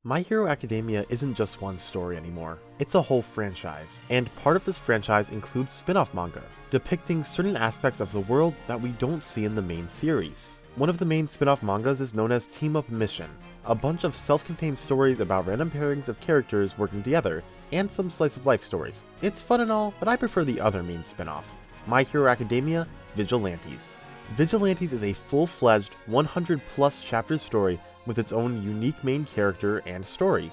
My Hero Academia isn't just one story anymore, it's a whole franchise, and part of this franchise includes spin-off manga, depicting certain aspects of the world that we don't see in the main series. One of the main spin-off mangas is known as Team Up Mission, a bunch of self-contained stories about random pairings of characters working together, and some slice-of-life stories. It's fun and all, but I prefer the other main spin-off, My Hero Academia Vigilantes. Vigilantes is a full-fledged, 100-plus chapter story with its own unique main character and story.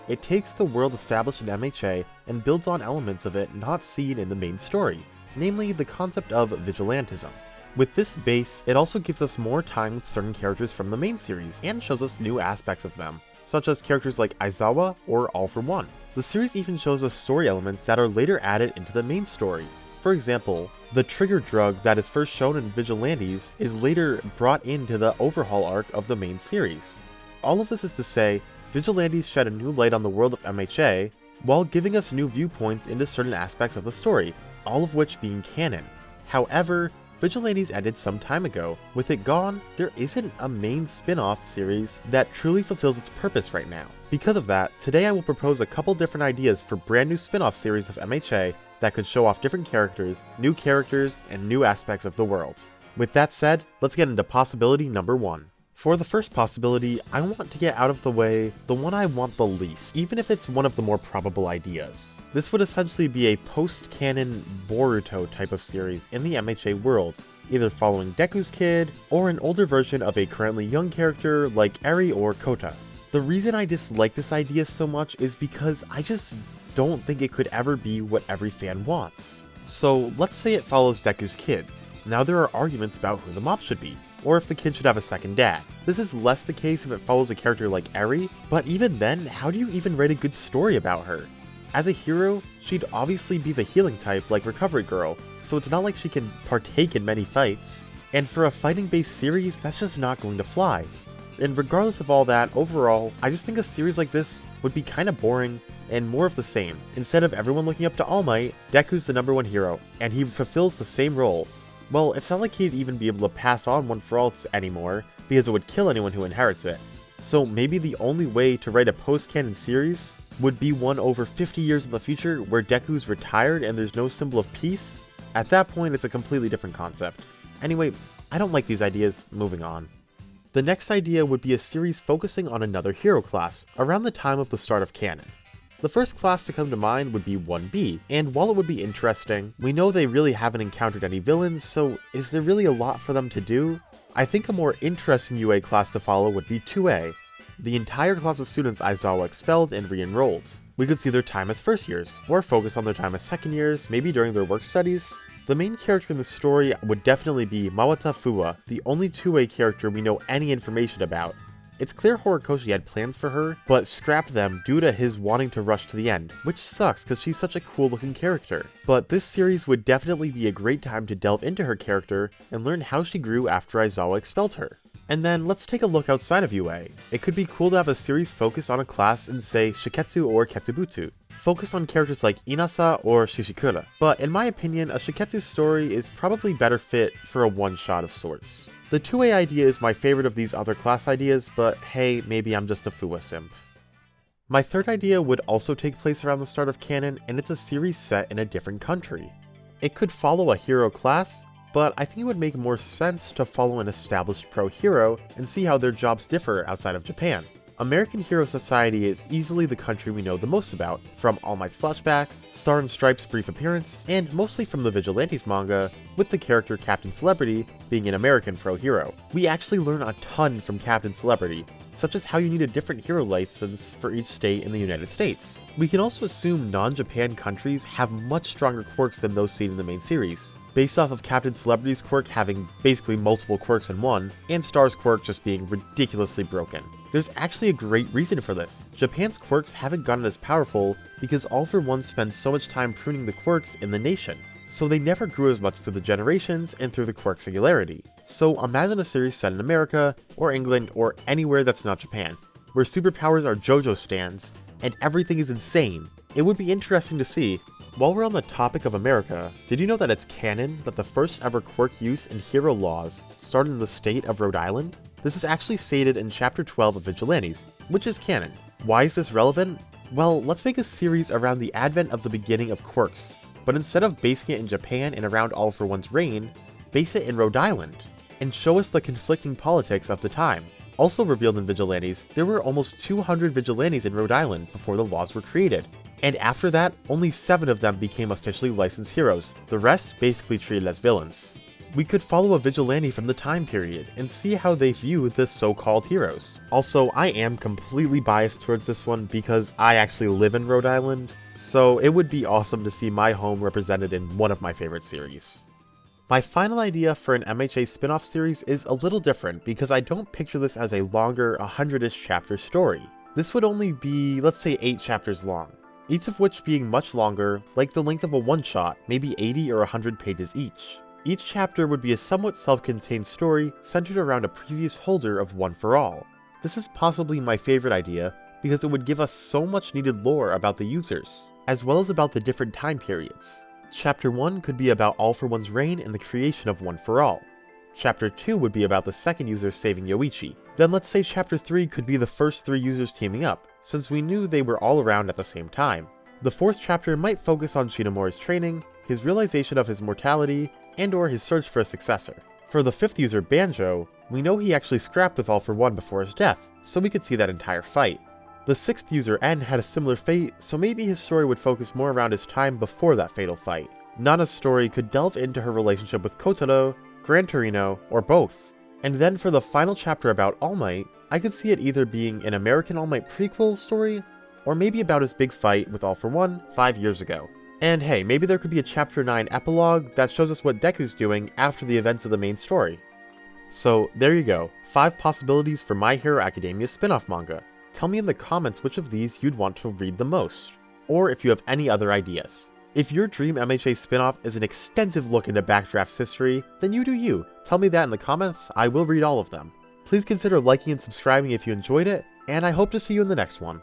It takes the world established in MHA and builds on elements of it not seen in the main story, namely the concept of vigilantism. With this base, it also gives us more time with certain characters from the main series and shows us new aspects of them, such as characters like Aizawa or All for One. The series even shows us story elements that are later added into the main story. For example, the trigger drug that is first shown in Vigilantes is later brought into the overhaul arc of the main series. All of this is to say, Vigilantes shed a new light on the world of MHA, while giving us new viewpoints into certain aspects of the story, all of which being canon. However, Vigilantes ended some time ago. With it gone, there isn't a main spin-off series that truly fulfills its purpose right now. Because of that, today I will propose a couple different ideas for brand new spin-off series of MHA that could show off different characters, and new aspects of the world. With that said, let's get into possibility number 1. For the first possibility, I want to get out of the way the one I want the least, even if it's one of the more probable ideas. This would essentially be a post-canon Boruto type of series in the MHA world, either following Deku's kid, or an older version of a currently young character like Eri or Kota. The reason I dislike this idea so much is because I just don't think it could ever be what every fan wants. So let's say it follows Deku's kid. Now there are arguments about who the mom should be, or if the kid should have a second dad. This is less the case if it follows a character like Eri, but even then, how do you even write a good story about her? As a hero, she'd obviously be the healing type like Recovery Girl, so it's not like she can partake in many fights. And for a fighting-based series, that's just not going to fly. And regardless of all that, overall, I just think a series like this would be kinda boring and more of the same. Instead of everyone looking up to All Might, Deku's the #1 hero, and he fulfills the same role. Well, it's not like he'd even be able to pass on One for All anymore, because it would kill anyone who inherits it. So maybe the only way to write a post-canon series would be one over 50 years in the future where Deku's retired and there's no symbol of peace? At that point, it's a completely different concept. Anyway, I don't like these ideas, moving on. The next idea would be a series focusing on another hero class, around the time of the start of canon. The first class to come to mind would be 1B, and while it would be interesting, we know they really haven't encountered any villains, so is there really a lot for them to do? I think a more interesting UA class to follow would be 2A. The entire class of students Aizawa expelled and re-enrolled. We could see their time as first years, or focus on their time as second years, maybe during their work studies. The main character in the story would definitely be Mawata Fuwa, the only 2A character we know any information about. It's clear Horikoshi had plans for her, but scrapped them due to his wanting to rush to the end, which sucks because she's such a cool looking character. But this series would definitely be a great time to delve into her character and learn how she grew after Aizawa expelled her. And then let's take a look outside of UA. It could be cool to have a series focus on a class in, say, Shiketsu or Ketsubutsu. Focus on characters like Inasa or Shishikura. But in my opinion, a Shiketsu story is probably better fit for a one-shot of sorts. The 2A idea is my favorite of these other class ideas, but hey, maybe I'm just a Fuwa simp. My third idea would also take place around the start of canon, and it's a series set in a different country. It could follow a hero class, but I think it would make more sense to follow an established pro hero and see how their jobs differ outside of Japan. American Hero Society is easily the country we know the most about, from All Might's flashbacks, Star and Stripe's brief appearance, and mostly from the Vigilantes manga, with the character Captain Celebrity being an American pro hero. We actually learn a ton from Captain Celebrity, such as how you need a different hero license for each state in the United States. We can also assume non-Japan countries have much stronger quirks than those seen in the main series, based off of Captain Celebrity's quirk having basically multiple quirks in one, and Star's quirk just being ridiculously broken. There's actually a great reason for this. Japan's quirks haven't gotten as powerful because All for One spends so much time pruning the quirks in the nation, so they never grew as much through the generations and through the quirk singularity. So imagine a series set in America, or England, or anywhere that's not Japan, where superpowers are JoJo stands, and everything is insane. It would be interesting to see. While we're on the topic of America, did you know that it's canon that the first ever quirk use in hero laws started in the state of Rhode Island? This is actually stated in Chapter 12 of Vigilantes, which is canon. Why is this relevant? Well, let's make a series around the advent of the beginning of quirks, but instead of basing it in Japan and around All For One's reign, base it in Rhode Island, and show us the conflicting politics of the time. Also revealed in Vigilantes, there were almost 200 Vigilantes in Rhode Island before the laws were created, and after that, only 7 of them became officially licensed heroes, the rest basically treated as villains. We could follow a vigilante from the time period and see how they view the so-called heroes. Also, I am completely biased towards this one because I actually live in Rhode Island, so it would be awesome to see my home represented in one of my favorite series. My final idea for an MHA spin-off series is a little different because I don't picture this as a longer 100-ish chapter story. This would only be, let's say, 8 chapters long, each of which being much longer, like the length of a one-shot, maybe 80 or 100 pages each. Each chapter would be a somewhat self-contained story centered around a previous holder of One For All. This is possibly my favorite idea because it would give us so much needed lore about the users, as well as about the different time periods. Chapter 1 could be about All For One's reign and the creation of One For All. Chapter 2 would be about the second user saving Yoichi. Then let's say Chapter 3 could be the first 3 users teaming up, since we knew they were all around at the same time. The 4th chapter might focus on Shinomori's training, his realization of his mortality, and or his search for a successor. For the 5th user, Banjo, we know he actually scrapped with All For One before his death, so we could see that entire fight. The 6th user, En, had a similar fate, so maybe his story would focus more around his time before that fatal fight. Nana's story could delve into her relationship with Kotaro, Gran Torino, or both. And then for the final chapter about All Might, I could see it either being an American All Might prequel story, or maybe about his big fight with All For One 5 years ago. And hey, maybe there could be a Chapter 9 epilogue that shows us what Deku's doing after the events of the main story. So there you go, 5 possibilities for My Hero Academia spin-off manga. Tell me in the comments which of these you'd want to read the most, or if you have any other ideas. If your dream MHA spin-off is an extensive look into Backdraft's history, then you do you. Tell me that in the comments, I will read all of them. Please consider liking and subscribing if you enjoyed it, and I hope to see you in the next one.